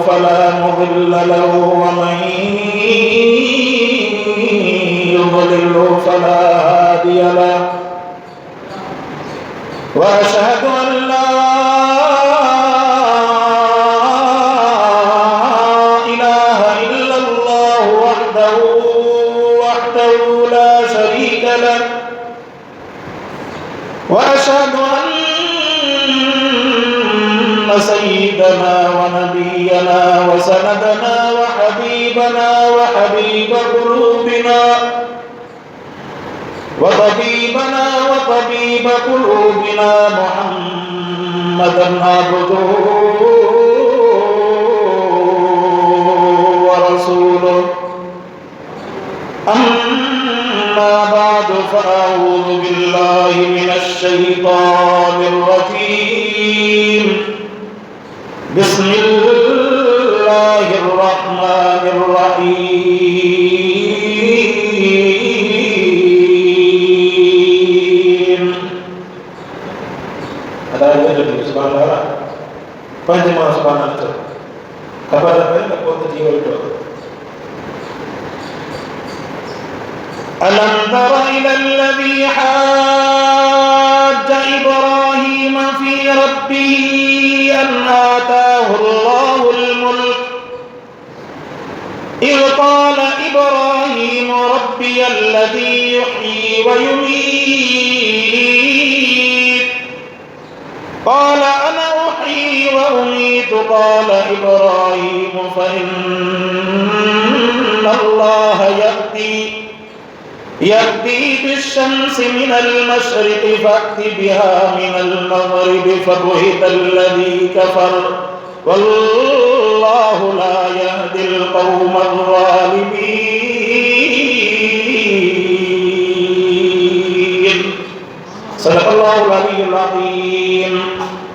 فلا مضل له ومن يضلل فلا هادي له وأشهد أن لا إله إلا الله وحده لا شريك له وأشهد أن سيدنا ونبينا وسندنا وحبيبنا وحبيب قلوبنا وطبيب قلوبنا محمدا عبده ورسوله أما بعد فأعوذ بالله من الشيطان الرجيم بسم الله الرحمن الرحيم. Subhanallah, panjang subhanallah. Kabar apa yang aku jiwa itu? ألم تر إلى الذي حاج إبراهيم في ربه أن آتاه الله الملك إذ قال إبراهيم ربي الذي يحيي ويميت قال أنا أحيي وأميت قال إبراهيم فإن الله يأتي بالشمس من المشرق فأت بها من المغرب فبهت الذي كفر والله لا يهدي القوم الظالمين. صدق الله العلي العظيم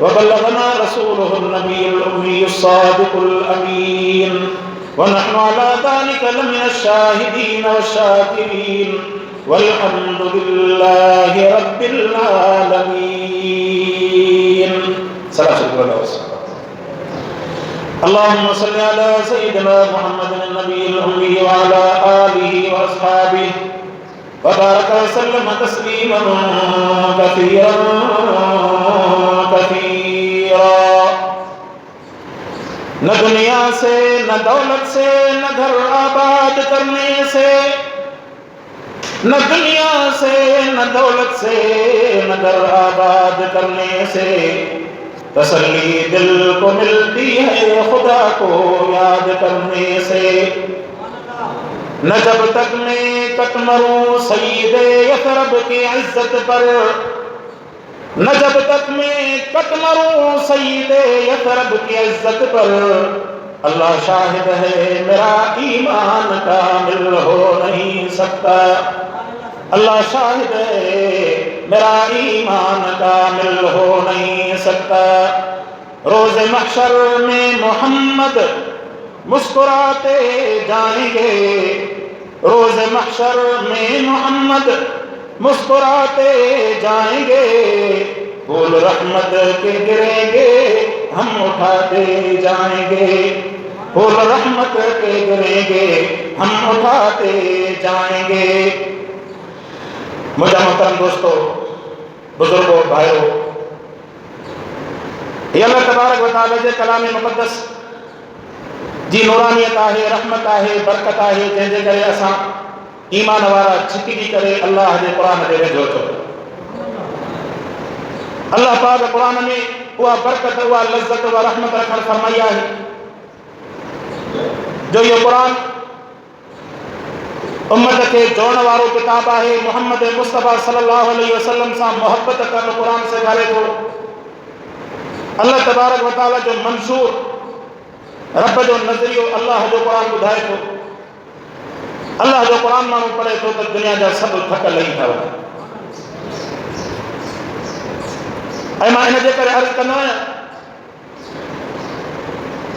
وبلغنا رسوله النبي الأمي الصادق الأمين ونحن على ذلك لمن الشاهدين والشاكرين والحمد لله رب العالمين. اللهم صل على سيدنا محمد النبي الأمي وعلى آله وأصحابه وبارك وسلم تسليما كثيرا न दुनिया से न दौलत से न घर आबाद करने से न दुनिया से न दौलत से न घर आबाद करने से तसल्ली दिल को मिलती है खुदा को याद करने से न जब तक मैं कट मरूं सईदे यथरब की इज्जत पर न जब तक मैं कट मरूं सईदे यथरब की इज्जत पर अल्लाह शाहिद है मेरा ईमान कामिल हो नहीं सकता अल्लाह शाहिद है मेरा ईमान कामिल हो नहीं सकता। रोज़ महशर में मोहम्मद मुस्कुराते जाएंगे रोज़ महशर में मोहम्मद मुस्कुराते जाएंगे फूल रहमत के गिरेंगे हम उठाते जाएंगे फूल रहमत के गिरेंगे हम उठाते जाएंगे। मुझे मोहतरम दोस्तों बुजुर्गों भाइयों ये अल्लाह तबारक व तआला जे कलाम मुक़द्दस जी नूरानियत आहे रहमत आहे बरकत आहे जंहिंजे करे असां ईमान वारा छिकिजी करे अल्लाह जे क़ुरान ते वेझो थो। अल्लाह पाक क़ुरान में उहा बरकत उहा लज़्ज़त उहा रहमत रखण फरमाई आहे जो इहो क़ुरान उम्मत के जोड़न वारो किताब आहे। मोहम्मद मुस्तफ़ा सल्लल्लाहु अलैहि वसल्लम सां मोहब्बत करण क़ुरान सेखारे थो। अल्लाह तबारक व तआला जो मंशूर रब जो नज़रियो अल्लाह जो क़ुरान ॿुधाए थो। अल्लाह जो क़ुरान माण्हू पढ़े थो त दुनिया जा सभु थक लही था वञनि। ऐं मां इन जे करे अर्ज़ु कंदो आहियां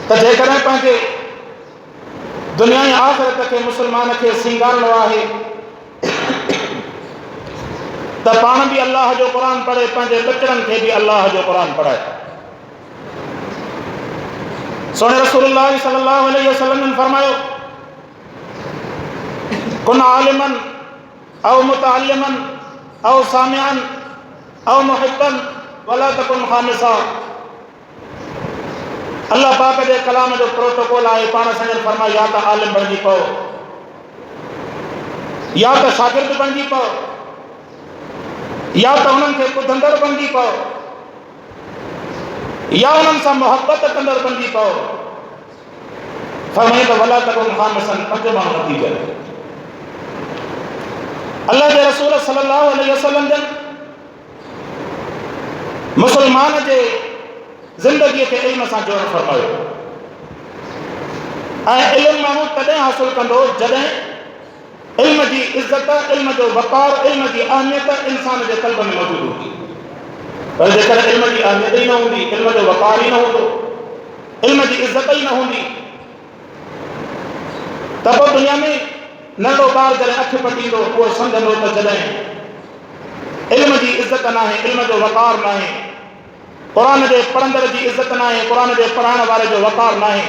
त जेकॾहिं पंहिंजे दुनिया ऐं आख़िरत खे मुस्लमान खे सींगारणो आहे त पाण बि अल्लाह जो क़ुरान पढ़े पंहिंजे बचड़नि खे बि अल्लाह जो क़ुरान पढ़ाए। सोने रसूलुल्लाह सल्लल्लाहु अलैहि वसल्लम ने फरमायो, कुन आलिमन औ मुतअल्लिमन औ सामिअन औ मुहिब्बन वला तकुन खामिसा। अल्लाह पाक जे कलाम जो प्रोटोकॉल आहे, पाण संजन फरमायो, या त आलिम बणिजी पओ, या त शागिर्द बणिजी पओ, या त उन्हनि खे ॿुधंदड़ बणिजी पओ, या उन्हनि सां मोहब्बत कंदड़ बणिजी पओ। फरमायो त वला तकुन खामिसन, पंज माण्हू नथी करे। अल्लाह जे रसूल सल्लल्लाहु अलैहि वसल्लम जन मुसलमान जे ज़िंदगीअ खे इल्म सां जोड़णु फरमायो। ऐं इल्मु माण्हू तॾहिं हासिल कंदो जॾहिं इल्म जी इज़त, इल्म जो वक़ार, इल्म जी अहमियत इंसान जे क़ल्ब में मौजूदु हूंदी। पर जेकर इल्म जी अहमियत ई न हूंदी, इल्म जो वक़ार ई न हूंदो, इल्म जी इज़त ई न हूंदी, त पोइ दुनिया में नंढो ॿार जॾहिं अखि पटींदो उहो सम्झंदो त जॾहिं इल्म जी इज़त न आहे, इल्म जो वक़ार न आहे, क़ुरान जे पढ़ंदड़ जी इज़त न आहे, क़ुरान जे पढ़ाइण वारे जो वक़ार न आहे।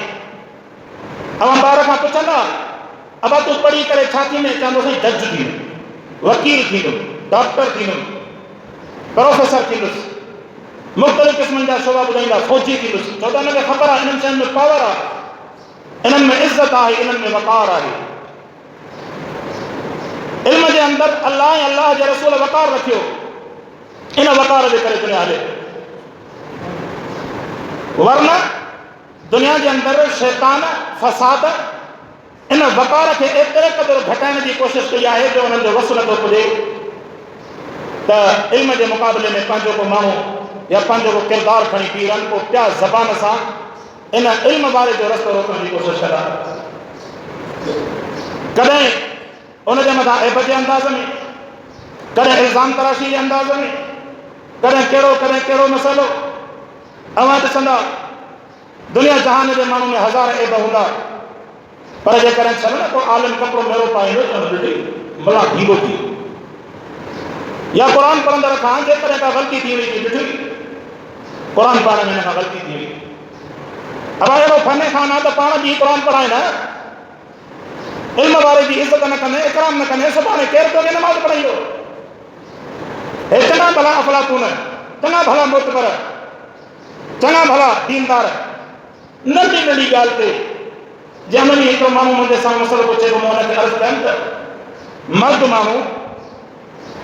अवां ॿार खां पुछंदा, अबा तूं पढ़ी करे छा थींदे? चवंदो साईं जज थींदुमि, वकील थींदुमि, डॉक्टर थींदुमि, प्रोफेसर थींदुसि, मुख़्तलिफ़ क़िस्मनि जा शोबा ॿुधाईंदा, फौजी थींदुसि। छो त हिनखे ख़बर आहे इन्हनि शयुनि में पावर आहे, इन्हनि में इज़त आहे, इन्हनि में वक़ार आहे। इल्म जे अंदरि अल्लाह ऐं अल्लाह जे रसूल वक़ार रखियो, इन वक़ार जे करे दुनिया हले। वरना दुनिया जे अंदरि शैतान फ़साद इन वक़ार खे एतिरे क़दुरु घटाइण जी कोशिशि कई आहे जो उन्हनि जो वस नथो पुॼे त इल्म जे मुक़ाबले में पंहिंजो को माण्हू या पंहिंजो को किरदारु खणी बीहनि, पोइ पिया ज़बान सां इन इल्म वारे जो रस्तो रोकण जी कोशिशि कंदा। कॾहिं उनजे मथां ऐब जे अंदाज़ में, कॾहिं इल्ज़ाम तराशी जे अंदाज़ में, कॾहिं कहिड़ो मसइलो। अवां ॾिसंदा दुनिया जहान जे माण्हू में हज़ार ऐब हूंदा, पर जेकॾहिं छॾ न को आलिम कपिड़ो मेरो पाईंदो त ॾिठी भला भीगो थी, या क़ुरान पढ़ंदड़ खां जेकॾहिं का ग़लती थी वई ॾिठी क़ुरान पढ़ण में हिन खां ग़लती थी वई। अब अहिड़ो फन खां न त पाण बि क़ुरान पढ़ाए न, इल्म वारे जी इज़त न कंदे, इकराम न कंदे, सुभाणे केरु तोखे नमाज़ पढ़ाईंदो? हे चङा भला अफ़लातून, चङा भला मुतबर, चङा भला दीनदार, नंढी नंढी ॻाल्हि ते जंहिं महिल हिकिड़ो माण्हू मुंहिंजे साम्हूं मसइलो पुछे पोइ मां हुनखे अर्ज़ु कयमि त मर्द माण्हू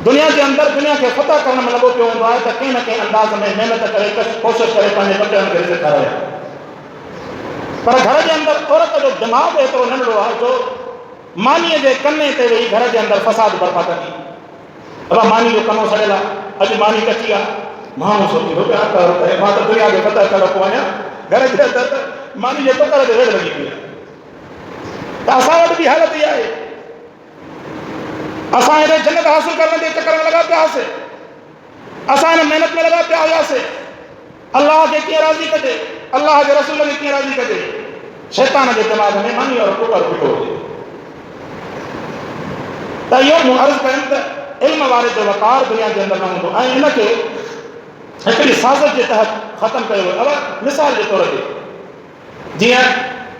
दुनिया जे अंदरि दुनिया खे फतह करण में लॻो पियो हूंदो आहे त कंहिं न कंहिं अंदाज़ में महिनत करे, कोशिशि करे पंहिंजे बचड़नि खे रिज़्क़ खाराए। पर घर जे अंदरि औरत जो दिमाग़ एतिरो नंढड़ो आहे जो मानीअ जे कने ते वेही घर जे अंदरि फ़साद बर्पा कंदी। अब मानी जो कनो सड़ियल आहे, अॼु मानी कची आहे, माण्हू सोचींदो पिया त मां त दुनिया खे फतह करण पोइ वञा, घर जे अंदरि मानी जे टुकर ते वेड़ लॻी पई आहे। त असां वटि बि हालत इहा आहे, असां हिन जन्नत हासिल करण जे चकर में लॻा पिया हुआसीं, असां हिन महिनत में लॻा पिया हुआसीं। अल्लाह खे कीअं राज़ी कजे, अल्लाह जे रसूल खे कीअं राज़ी कजे, शैतान जे दिमाग़ में मानी और टुकर पियो हुजे। त इहो मूं अर्ज़ु कयमि त इल्म वारे जो वक़ार दुनिया जे अंदरि न हूंदो ऐं इनखे हिकिड़ी साज़त जे तहत ख़तमु कयो वियो। अब मिसाल जे तौर ते जीअं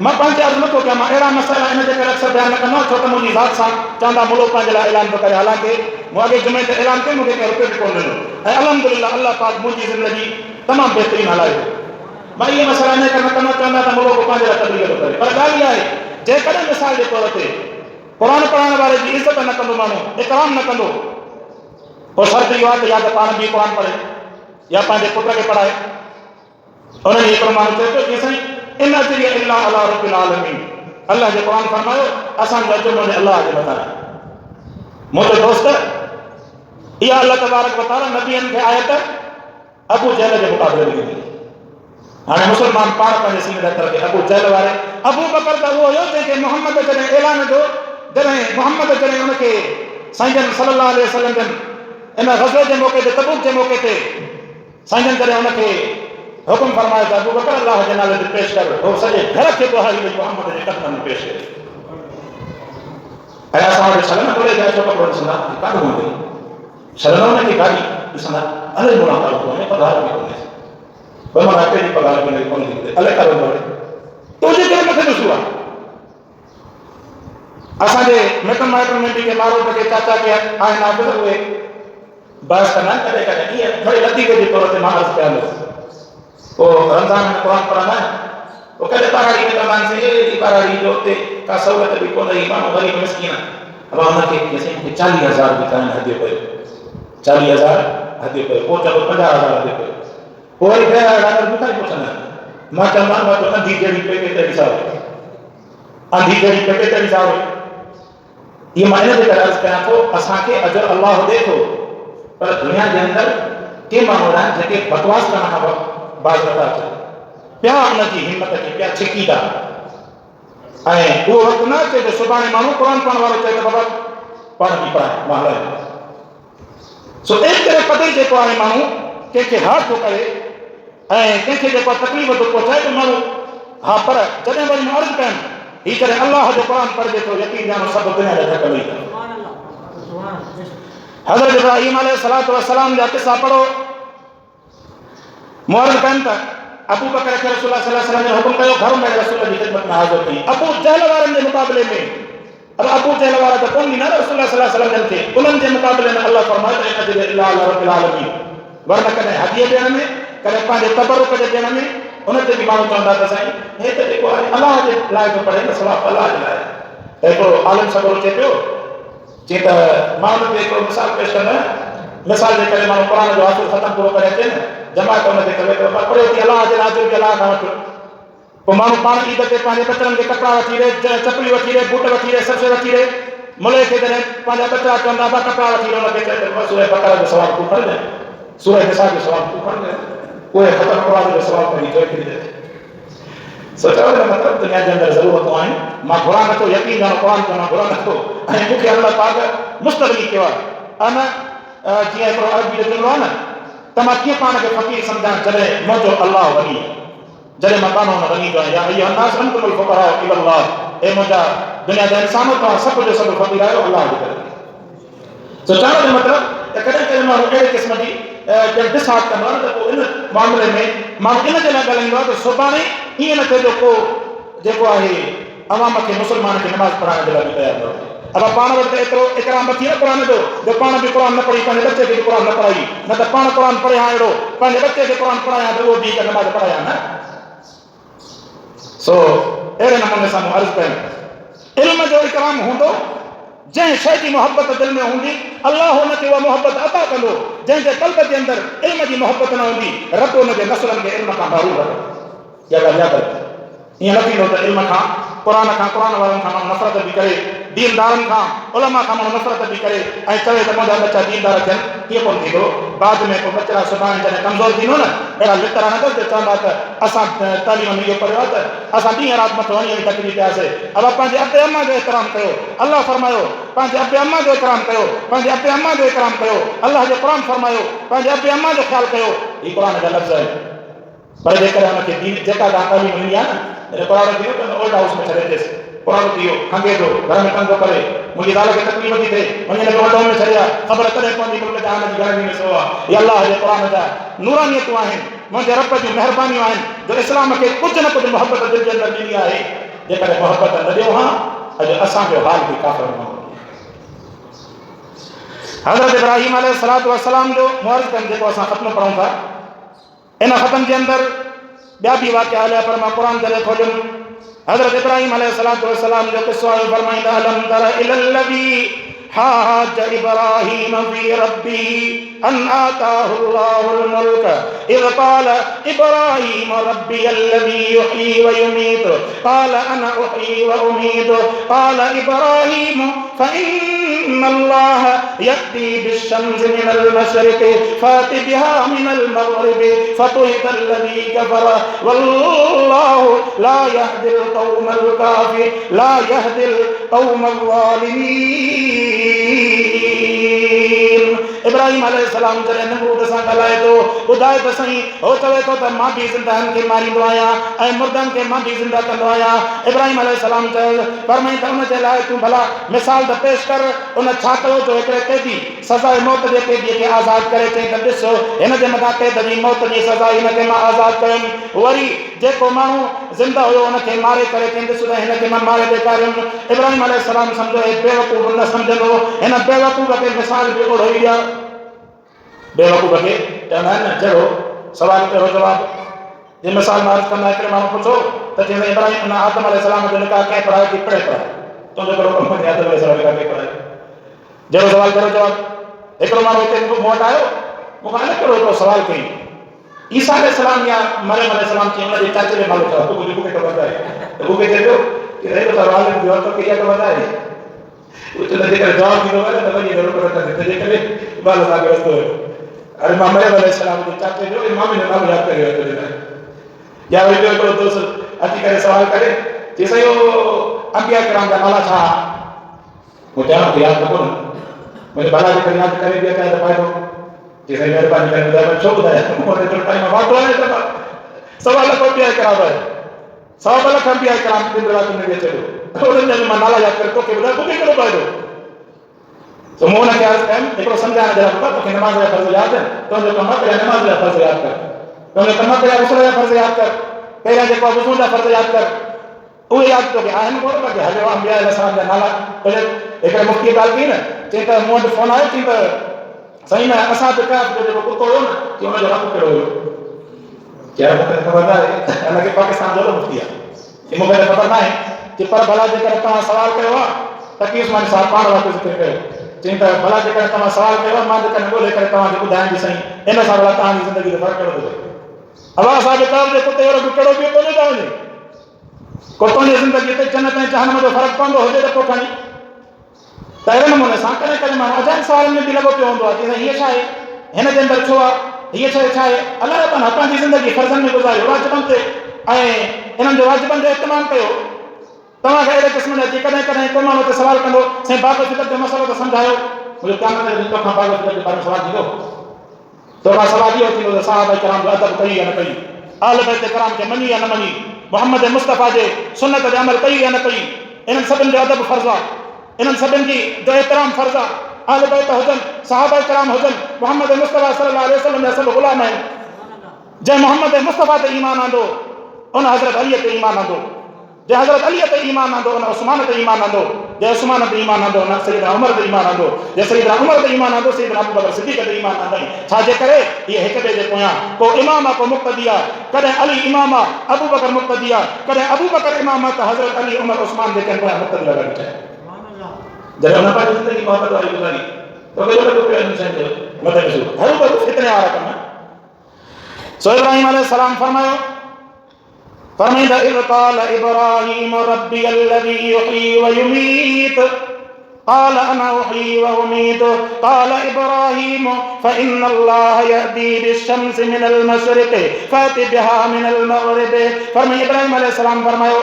मां पंहिंजे अर्ज़ु नथो कयां, मां अहिड़ा मसइला इन जे करे अक्सर बयानु न कंदो आहियां छो त मुंहिंजी ज़ात सां चवंदा मुल्क पंहिंजे लाइ ऐलान थो करे, हालांकि मूं अॻे जुमे ते ऐलान कयो, मूंखे कंहिं रुपयो बि कोन ॾिनो ऐं अल्हम्दुलिल्लाह अल्लाह पाक मुंहिंजी ज़िंदगी तमामु बहितरीनु हलायो। मां इहे मसइला इन करे न कंदो चवंदा त मुल्क पंहिंजे लाइ तबलीग थो करे। पर ॻाल्हि इहा आहे जेकॾहिं मिसाल जे तौर ते क़ुरान पढ़ाइण वारे जी इज़त न कंदो माण्हू, इकराम न कंदो, पोइ शर्त इहो आहे त या त पाण बि क़ुरान पढ़े या पंहिंजे पुट खे पढ़ाए। उन्हनि हिकिड़ो माण्हू चए पियो कि साईं इन अजरिया इल्ला अला रब्बिल आलमीन, अल्लाह जे क़ुरान फरमायो असांजो अजर मुंहिंजे अल्लाह जे मथां आहे। मुंहिंजो दोस्त इहा अल्लाह तबारक व तआला नबियनि खे आयत अबू जहल जे मुक़ाबले में ॾिनी। हाणे मुस्लमान पाण पंहिंजे सीने जे हथ खे अबू जहल वारे, अबू बकर त उहो हुयो जंहिंखे मोहम्मद जॾहिं ऐलान जो, जॾहिं मोहम्मद जॾहिं उनखे साईं जन सल्लल्लाहु अलैहि वसल्लम जन इन ग़ज़वे जे मौक़े ते, तबूक जे मौक़े ते साईं जन जॾहिं उनखे हुकुम फरमायो त अबू बकर अल्लाह जे नाले ते पेश कर, उहो सॼे घर खे दुहाई ॾेई मोहम्मद जे क़दमनि में पेश कयो। ऐं असां वटि छल न खोले जाए छो कपिड़ो ॾिसंदा काॾो वञे, छल न हुनखे गाॾी ॾिसंदा अले मुलाक़ात कोन्हे, पघार बि कोन्हे, ॿ माना हिते जी पघार बि कोन्हे, अले काॾो वञे। असांजे मिटनि माइटनि में बि के मारो के चाचा के आहिनि नाफ़िज़ उहे बहस कंदा आहिनि कॾहिं कॾहिं ईअं थोरी लतीफ़े जे तौर ते मां अर्ज़ु कयल पोइ रमज़ान में क़ुर पढ़ंदा आहिनि पोइ कॾहिं पहाड़ी में चवंदा आहिनि साईं एॾी पहाड़ी जो हुते का सहूलियत बि कोन रही माण्हू ग़रीब मिसकीन अब हुनखे साईं 40,000 बि कान हदियो पियो 40,000 हदियो पियो पोइ चवंदो 50,000 हदियो पियो पोइ वरी ॿिया ॾाढा मूंखां ई पुछंदा आहिनि मां चवंदो आहियां मां अंधी जहिड़ी पेके ते ॾिसां अंधी जहिड़ी पेके ते ॾिसां ये मायने जे करे अर्ज़ कयां थो असांखे अजर अल्लाह ॾे थो पर दुनिया जे अंदरि के माण्हू आहिनि जेके बकवास करण खां बाज़ नथा अचनि पिया उनजी हिमत खे पिया छिकीदा ऐं उहो वक़्तु न अचे जो सुभाणे माण्हू क़ुर पढ़ण वारो चए त बाबा पाण बि पढ़ाए मां हलाए सो एतिरे क़दुरु जेको आहे माण्हू कंहिंखे हार थो करे ऐं कंहिंखे जेको तकलीफ़ थो पहुचाए त माण्हू हा पर जॾहिं वरी मां अर्ज़ु कयमि ही करे अल्लाह जो क़ुर पढ़जे थो यकीन जानो सभु दुनिया जा धक लही हज़रत इब्राहीम अलैहिस्सलातु वस्सलाम जा किस्सा पढ़ो मुअर्ज़ कनि त अबू बकर खे रसूल सल्लल्लाहु अलैहि वसल्लम ने हुकुम कयो घर में रसूल जी ख़िदमत में हाज़िर थी अबू जहल वारनि जे मुक़ाबले में अब अबू जहल वारा त कोन ॾींदा न रसूल सल्लल्लाहु अलैहि वसल्लम खे उन्हनि जे मुक़ाबले में अल्लाह फरमाए त इन अजर इल्ला अला रब्बिल आलमीन वरना कॾहिं हदीअ ॾियण में कॾहिं पंहिंजे तबरुक जे ॾियण में उन ते बि माण्हू चवंदा त साईं हे त जेको आहे अलाह जे लाइ थो पढ़े न सवाब अलाह जे लाइ त हिकिड़ो आलिम सभु चए पियो जीअं त मां हुन ते हिकिड़ो मिसाल पेश कंदो मिसाल जे करे माण्हू क़ुर जो हाफ़िज़ ख़तमु पूरो करे अचे न जमात हुनखे करे थो पढ़े थी अलाह जे लाइ अलाह खां वठि पोइ माण्हू पाण ईद ते पंहिंजे बचड़नि खे कपिड़ा वठी ॾे चपली वठी ॾे बूट वठी ॾे सभु शइ वठी ॾे मुले खे जॾहिं पंहिंजा बचड़ा चवंदा बा कपिड़ा वठी ॾे हुनखे चए त सूरह बक़रा जो सवाबु तूं खणिजांइ सूरह निसा जो सवाबु तूं खणिजांइ उहे ख़तमु क़ुर जो सवाबु पंहिंजी जोइ खे ॾे सोचो न मतिलबु दुनिया जे अंदरि ज़रूरतूं आहिनि मां घुरां नथो यकीन जानो क़ुर चवंदो घुरां नथो ऐं मूंखे अल्लाह पाक मुस्तग़नी कयो आहे अन जीअं हिकिड़ो अरबी जो जुमिलो आहे न त मां कीअं पाण खे फ़क़ीर सम्झां जॾहिं मुंहिंजो अल्लाह वञी जॾहिं मां कान हुन वञी थो आहियां या इहो अन्नास अंतुमुल फुक़रा इलल्लाह ए मुंहिंजा दुनिया जा इंसानो तव्हां सभु जो सभु फ़क़ीर आहियो अल्लाह जे करे सो चवण जो मतिलबु त कॾहिं कॾहिं माण्हू अहिड़े क़िस्म जी डिसहाट कंदो आहे न त पोइ इन मामले में माण्हू इन जे लाइ ॻाल्हाईंदो आहे त सुभाणे ईअं न थिए जो को जेको आहे अवाम खे मुस्लमान खे नमाज़ पढ़ाइण जे लाइ बि तयारु न थिए अब पाण वटि त एतिरो इकराम थी न क़ुर जो पाण बि क़ुर न पढ़ी पंहिंजे बचे खे बि क़ुर न पढ़ाई न त पाण क़ुर पढ़िया अहिड़ो पंहिंजे बचे खे क़ुर पढ़ायां त उहो बि नमाज़ पढ़ायां न सो अहिड़े नमूने सां मूं अर्ज़ु कयमि इल्म जो इकराम हूंदो जंहिं शइ जी मोहबत दिलि में हूंदी अल्लाह हुनखे उहा मोहबत अता कंदो जंहिंजे क़ल्ब जे अंदरि इल्म जी मोहबत न हूंदी रब हुनजे नसलनि खे इल्म खां महरूम रखंदो इहा ॻाल्हि यादि रखो ईअं न थींदो त इल्म खां क़ुर वारनि खां माण्हू नफ़रत बि करे दीनदारनि खां उलमा खां माण्हू नफ़रत बि करे ऐं चवे त मुंहिंजा बच्चा दीनदार थियनि कीअं कोन थींदो बाद में पोइ बच्चा सुभाणे जॾहिं कमज़ोर थींदो न अहिड़ा लितरा न अथसि चवंदा त असां तालीम में इहो पढ़ियो आहे त असां ॾींहं राति मथो वञी वञी थकिजी पियासीं अब पंहिंजे अबे अम्मा जो एतिराम कयो अल्लाह फरमायो पंहिंजे अबे अम्मा जो इकराम कयो पंहिंजे अबे अम्मा जो इकराम कयो अल्लाह जो क़ुर फरमायो पंहिंजे अबे अम्मा जो ख़्यालु कयो ही क़ुर जा लफ़्ज़ आहिनि पर जेकर हुनखे दीन जेका तालीम मिली आहे न क़ुर थी वियो त ओल्ड हाउस में छॾे ॾेसि क़ुर थी वियो खंगे थो घर में कंदो करे मुंहिंजी ज़ाल खे तकलीफ़ थी थिए वञी ओल्ड हाउस में छॾिया ख़बर कॾहिं पवंदी मुल्क जहान जी घर में सो आहे इहा अल्लाह जे क़ुर जा नूरानियतूं आहिनि मुंहिंजे रब जूं महिरबानियूं आहिनि जो इस्लाम खे कुझु न कुझु मोहबत दिलि जे अंदरि ॾिनी आहे जेकॾहिं मोहबत न ॾियो हा अॼु असांजो हाल बि काफ़िर न हूंदो हज़रत इब्राहीम अलैहिस्सलातु वस्सलाम जो मुअर्ज़ कनि जेको असां ख़त्म पढ़ूं था इन ख़त्म जे अंदरि ॿिया बि वाक़िया हलिया पर मां क़ुर करे खोलियुमि हज़रत इब्राहीम अलैहिस्सलातु वस्सलाम जो किस्सो आहे फरमाईंदा अलम तर इलल्लज़ी हाज इब्राहीम फी रब्बिही अन आताहु अल्लाहुल मुल्क इज़ क़ाल इब्राहीम रब्बियल्लज़ी युहयी व युमीतु क़ाल अना उहयी व उमीतु क़ाल इब्राहीम फइन्न अल्लाह यअती बिश्शम्सि मिनल मशरिक़ि फाति बिहा मिनल मग़रिबि फतुहितल्लज़ी कफ़र वल्लाहु ला यहदिल क़ौमल काफ़िर ला यहदिल क़ौमल ज़ालिमीन इब्राहिम अलैहिस्सलाम जॾहिं नमरूद सां ॻाल्हाए थो ॿुधाए त सही हो चवे थो त मां बि ज़िंदहनि खे मारींदो आहियां ऐं मुर्दनि खे मां बि ज़िंदा कंदो आहियां। इब्राहिम अलैहिस्सलाम चयो फरमाई त उन जे लाइ तूं भला मिसाल त पेश कर। उन छा कयो जो हिकिड़े कैदी सज़ाए मौत जे कैदीअ खे आज़ादु करे चई त ॾिस हिन जे मथां कैद जी मौत जी सज़ा हिनखे मां आज़ादु कयुमि। वरी जेको माण्हू ज़िंदा हुयो हुनखे मारे करे चई ॾिस त हिनखे मां मारे ॾेखारियुमि। इब्राहिम अलैहिस्सलाम सम्झो हे बेवकूफ़ न सम्झंदो हिन बेवकूफ़ खे मिसाल बि ओढ़ो ई ॾिया। बेवकूफ़ खे चवंदा आहिनि न जहिड़ो सवाल कहिड़ो जवाबु। जे मिसाल मां अर्ज़ु कंदा हिकिड़े माण्हू पुछो त चईंदा इब्राहिम आदम अलैहिस्सलाम जो निकाह कंहिं पढ़ायो कि पढ़े पढ़ायो तुंहिंजो कहिड़ो कमु आहे आदम अलैहिस्सलाम निकाह कंहिं पढ़ायो। जहिड़ो सवाल कहिड़ो जवाबु। हिकिड़ो माण्हू हिते मूं वटि आयो मूंखां अलाए कहिड़ो हिकिड़ो सवाल कई ईसा अलैहिस्सलाम या मरियम अलैहिस्सलाम चई हुनजे चाचे खे मालूम चयो तूं मूंखे ख़बर आहे त मूंखे चए पियो कि अहिड़ो सवाल जो तो इहा ख़बर आहे उते करे जवाबु ॾींदो आहे त वरी ज़रूरत तंहिंजे करे बाल साॻियो रस्तो हुयो। अरे मां मरियम अलैहिस्सलाम जे चाचे जो इमाम जो नालो यादि करे वरितो या वरी ॿियो हिकिड़ो दोस्त अची करे सवाल करे चई साईं अंबिया किराम जा नाला छा। मूं चयो कि यादि नथो न मुंहिंजे भला जे करे यादि करे बि अचां त फ़ाइदो चई साईं महिरबानी करे ॿुधाए छो ॿुधाए मूं वटि टाइम वांदो आहे त 1.25 लख अंबिया किराम आहे 1.25 लख अंबिया किराम ॿिनि रातियुनि में अचे थो उन्हनि जा मां नाला यादि करे तोखे ॿुधाए मूंखे कहिड़ो फ़ाइदो। तो मूं हुनखे अर्ज़ु कयमि हिकिड़ो सम्झाइण जे लाइ तोखे नमाज़ जा फ़र्ज़ यादि आहिनि तुंहिंजो कमु आहे पहिरियां नमाज़ जा फ़र्ज़ यादि कर तुंहिंजो कमु आहे पहिरियां गुस्ल जा फ़र्ज़ यादि कर पहिरियां जेको आहे वुज़ू जा फ़र्ज़ यादि कर उहे यादि तोखे आहिनि कोन बाक़ी हलियो अंबिया अलैहिस्सलाम जा नाला हिकिड़े मुफ़्ती ॻाल्हि कई न चई त मूं वटि फ़ोन आयो चई त साईं न असां बि कया जो जेको कुतो हुयो न कि हुनजो रंग कहिड़ो हुयो चयो मूंखे ख़बर न आहे हिनखे पाकिस्तान जो मुफ़्ती आहे कि मूंखे त ख़बर न आहे कि पर भला जेकर तव्हां सवाल कयो आहे त की उस्मानी साहिबु पाण वटि ज़िक्र कयो चई त भला जेकर तव्हां सवाल कयो आहे मां जेकर ॻोल्हे करे तव्हांखे ॿुधायां थी साईं इन सां भला तव्हांजी ज़िंदगी जो फ़र्क़ु कहिड़ो थो पए। अलाह साहिब चयो जे कुते जो रंग कहिड़ो बि कोन्हे तव्हांजे को तुंहिंजी ज़िंदगी ते जन्नत ऐं जहन्नम जो फ़र्क़ु पवंदो हुजे त पोइ खणी त अहिड़े नमूने सां कॾहिं कॾहिं माण्हू अजाइब सवालनि में बि लॻो पियो हूंदो आहे कि हीअ छा आहे हिन जे अंदरि छो आहे हीअ शइ छा आहे। अलाह ताला पंहिंजी ज़िंदगी फ़र्ज़नि में गुज़ारियो वाजिबनि ते ऐं इन्हनि जो वाजिबनि जो इस्तेमालु कयो। तव्हांखे अहिड़े क़िस्म जा कॾहिं कॾहिं को माण्हू ते सवाल कंदो साईं बाग़ फितर जो मसइलो त सम्झायो मुंहिंजो क़यामत जे ॾींहुं तोखां बाग़ फितर जे बारे में सवाल थींदो तोखां सवाल इहो थींदो त सहाबा किराम जो अदब कई या न कई आल बैत किराम खे मञी या न मञी मोहम्मद मुस्तफ़ा जे सुन्नत ते अमल कई या न कई। इन्हनि सभिनि जो अदब फ़र्ज़ु आहे इन्हनि सभिनि जी जो एतिराम फ़र्ज़ु आहे आल बैत हुजनि सहाबा किराम हुजनि मोहम्मद मुस्तफ़ा सल्लल्लाहु अलैहि वसल्लम जा सभु ग़ुलाम आहिनि। जंहिं मोहम्मद मुस्तफ़ा ते ईमान आंदो उन हज़रत अलीअ ते ईमान आंदो जंहिं हज़रत अलीअ ते ईमान आंदो उन उस्मान ते ईमान आंदो जंहिं उस्मान ते ईमान आंदो उन सैयदना उमर ते ईमान आंदो जंहिं सैयदना उमर ते ईमान आंदो सैयदना अबू बकर सिद्दीक़ ते ईमान आंदई। छाजे करे इहे हिक ॿिए जे पोयां को इमाम आहे को मुक़्तदी आहे कॾहिं अली इमाम आहे अबू बकर मुक़्तदी आहे कॾहिं अबू बकर इमाम आहे त हज़रत अली उमर उस्मान जेके पोयां मुक़्तदी लॻा बीठा आहिनि। जॾहिं उन पंहिंजी ज़िंदगी मोहबत वारी गुज़ारी तोखे लॻो पियो हिन शइ जो मथे में हर को फितने वारा कम सो इब्राहिम अलैहिस्सलाम फरमायो फरमाईंदा इज़ क़ाल इब्राहीम रब्बी अल्लज़ी युहयी व युमीत क़ाल अना उहयी व उमीत क़ाल इब्राहीम फ़इन्नल्लाह यहदी बिश्शम्सि मिनल मशरिक़ि फ़अति बिहा मिनल मग़रिबि। फरमाई इब्राहिम अलैहिस्सलाम फरमायो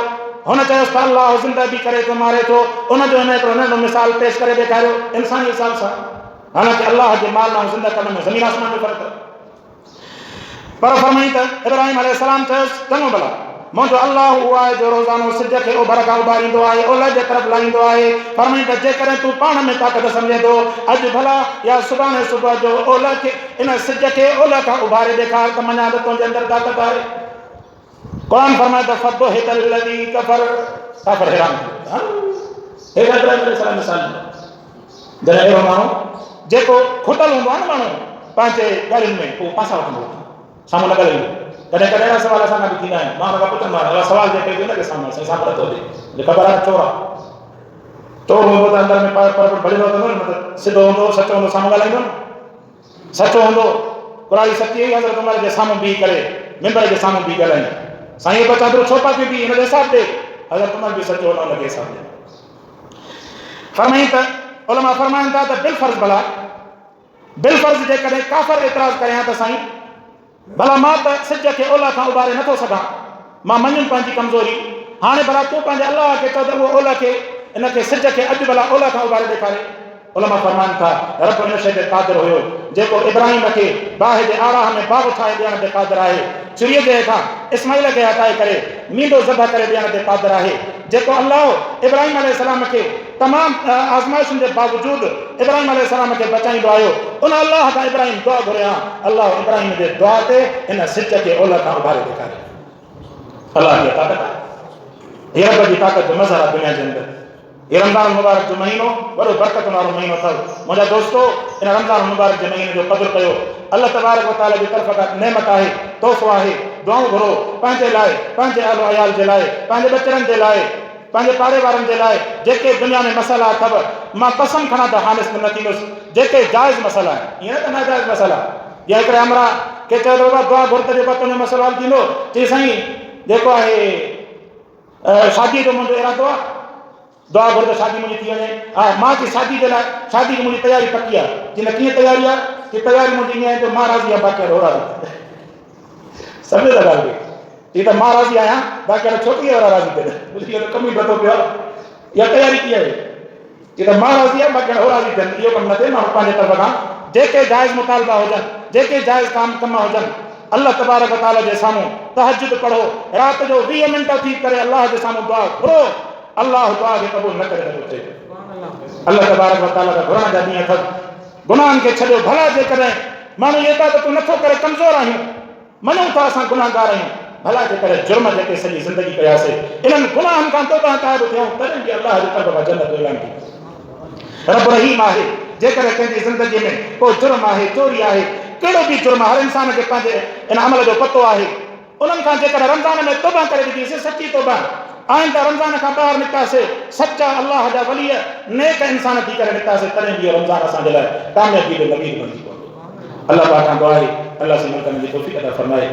हुन चयोसि त अल्लाह ज़िंदा बि करे थो मारे थो उनजो हिन हिकिड़ो नंढो मिसाल पेश करे ॾेखारियो इंसानी हिसाब सां हालांकि अल्लाह जे माल ऐं ज़िंदा करण में ज़मीन आसमान जो फ़र्क़ु पर फरमाई त इब्राहिम अलैहिस्सलाम चयोसि चङो भला मुंहिंजो अल्लाह उहो आहे जो रोज़ानो सिज खे ओभर खां उभारींदो आहे ओलह जे तरफ़ लाहींदो आहे। फरमाई त जेकॾहिं तूं पाण में ताक़त सम्झे थो अॼु भला या सुभाणे सुबुह जो ओलह खे इन सिज खे ओलह खां उभारे ॾेखार त मञा त तुंहिंजे अंदरि ताक़त आहे। क़ुरान फरमाए त फबुहितल लज़ी कफ़र काफ़िर हैरान थी वियो इब्राहिम अलैहिस्सलाम मिसाल जॾहिं अहिड़ो माण्हू जेको खुटल हूंदो आहे न माण्हू पंहिंजे ॻाल्हियुनि में पोइ पासा वठंदो आहे साम्हूं लॻल ईंदो कॾहिं कॾहिं अहिड़ा सवाल असां बि थींदा आहिनि मां हुन खां पुछंदो आहियां अहिड़ा सवाल जेके हुजे न की साम्हूं साईं साम्हूं नथो हुजे ख़बर आहे चोर आहे चोर हूंदो त अंदरि में पर भॼंदो कंदो न त सिधो हूंदो सचो हूंदो साम्हूं ॻाल्हाईंदो न सचो हूंदो क़ुरानी सची हुई हज़रत उमर जे साम्हूं बीह करे मिंबर जे साम्हूं बीह ॻाल्हाईं साईं बचा थो छो पाती बि हिन जो हिसाब ॾे हज़रत उमर बि सचो हुन हुनखे हिसाब ॾे। फरमाईं त उलमा फरमाइनि था त बिलफर्ज़ भला बिलफर्ज़ जेकॾहिं काफ़िर एतिराज़ करियां त साईं भला मां त सिज खे ओलह खां उभारे नथो सघां मां मञुमि पंहिंजी कमज़ोरी हाणे भला तूं पंहिंजे अलाह खे चओ त उहो ओलह खे इन खे सिज खे अॼु भला ओलह खां उभारे ॾेखारे उलमा फरमान था रब इन शइ ते क़ादिर हुयो जेको इब्राहिम खे बाहि जे आराह में बाग ठाहे ॾियण ते क़ादिर आहे, चिड़ीअ जे हेठां इस्माइल खे हटाए करे मींडो ज़बह करे ॾियण ते क़ादिर आहे, जेको अल्लाह इब्राहिम अलैहिस्सलाम खे तमामु आज़माइशुनि जे बावजूदि इब्राहिम अलैहिस्सलाम खे बचाईंदो आयो, उन अल्लाह खां इब्राहिम दुआ घुरिया, अल्लाह इब्राहिम जे दुआ ते इन सिज खे ओलह खां उभारे ॾेखारियो। अल्लाह जी ताक़त आहे, हीअ रब जी ताक़त जो मज़हर आहे दुनिया जे अंदरि। ये रमज़ान मुबारक जो महीनो बड़ो बरकत वारो महीनो अथव मुंहिंजा दोस्तो। इन रमज़ान मुबारक जे महीने जो क़दुरु कयो। अल्लाह तबारक व तआला जी तरफ़ खां नेमत आहे, तोहफ़ो आहे। दुआऊं घुरो पंहिंजे लाइ, पंहिंजे आलो अयाल जे लाइ, पंहिंजे बचड़नि जे लाइ, पंहिंजे पाड़े वारनि जे लाइ। जेके दुनिया में मसइला अथव मां कसम खणा त हानिस में न थींदुसि। जेके जाइज़ मसइला आहिनि, ईअं न त नाजाइज़ मसइला। या हिकिड़े हमरा के चयो त बाबा दुआ घुर त जेको तुंहिंजो मसइलो हल थींदो। चई साईं जेको आहे शादीअ जो मुंहिंजो इरादो आहे, दुआ घुर त शादी मुंहिंजी थी वञे। हा मां की शादी जे लाइ, शादी जी मुंहिंजी तयारी पकी आहे। की न कीअं तयारी आहे? की तयारी मुंहिंजी ईअं आहे जो मां राज़ी आहियां बाक़ी हो राज़ी। सम्झो था ॻाल्हि खे? ही त मां राज़ी आहियां बाक़ी छोकिरीअ वारा राज़ी थियनि। इहो त कम ई पतो पियो आहे। इहा तयारी कीअं आहे? की त मां राज़ी आहियां बाक़ी हो राज़ी थियनि। इहो कमु न थिए। मां पंहिंजे तरफ़ खां जेके जाइज़ मुतालबा हुजनि, जेके जाइज़ कम हुजनि, अल्लाह तबारक व तआला जे साम्हूं तहज्जुद पढ़ो। राति जो 20 मिंट थी करे अल्लाह जे साम्हूं दुआ घुरो। अल्लाह दुआ खे क़बूल न करे थो थिए। अल्लाह तबारक व तआला जा घुरण जा ॾींहं अथव। गुनाहनि खे छॾियो। भला जेकॾहिं माण्हू इहे था त तूं नथो करे, कमज़ोर आहियूं, मञूं था असां गुनाहगार आहियूं, भला जेकॾहिं जुर्म जेके सॼी ज़िंदगी कयासीं इन्हनि गुनाहनि खां तौबा ताइब थियूं, तॾहिं बि अल्लाह जी तरफ़ खां जन्नत ऐलान थी। रब रहीम आहे। जेकॾहिं कंहिंजी ज़िंदगीअ में को जुर्म आहे, चोरी आहे, कहिड़ो बि जुर्म, हर इंसान खे पंहिंजे इन अमल जो पतो आहे। उन्हनि खां जेकॾहिं रमज़ान में तौबा करे ॾिठीसीं, सची तौबा, आइंदा रमज़ान खां ॿाहिरि निकितासीं, सचा अल्लाह जा वलीअ नेक इंसान थी करे निकितासीं, तॾहिं बि रमज़ान असांजे लाइ कामयाबी जो नबीद बणिजी पवंदो। अल्लाह पाक खां दुआ आहे अल्लाह से मदद जी तौफ़ीक़ अता फरमाए।